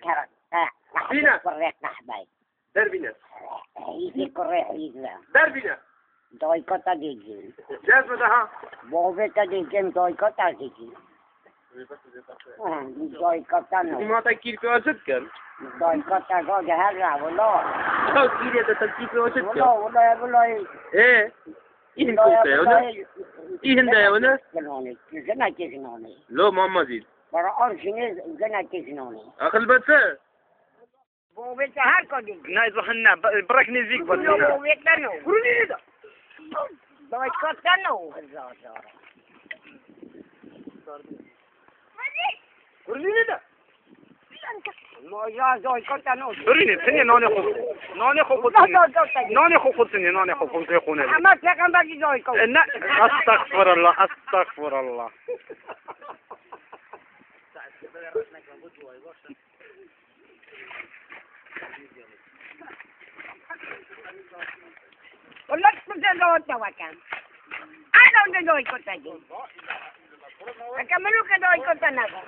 كرك بينا. كرك نحباي در بينا هيدي كرك هيدي در بينا داي كتا ديجي جاز بدها بوبتا ديجي داي كتا ديجي داي كتا نو ما تكير في وجد كان داي كتا جوجة هلا والله شو كير ده تكير في وجد والله كان والله ايه إيه كوكا يا ولا إيه هندا يا ولا جنوني جنا جنوني لو ماما زيد برا أرشيني جنا جنوني أخل بس بوبتا هاركو ديجي نايز وحنا بركني زيك بس بوبتا نو قولي ده داي كتا نو قولي ده يا داي كتا نو بريني ثانية ناني خو خدتني ناني خو خدتني خوني أما تكن باقي داي كتا لا أستغفر الله أستغفر الله والله تبدأ داي كتا أنا داي كتا دي أكملوا كداي كتا نبغى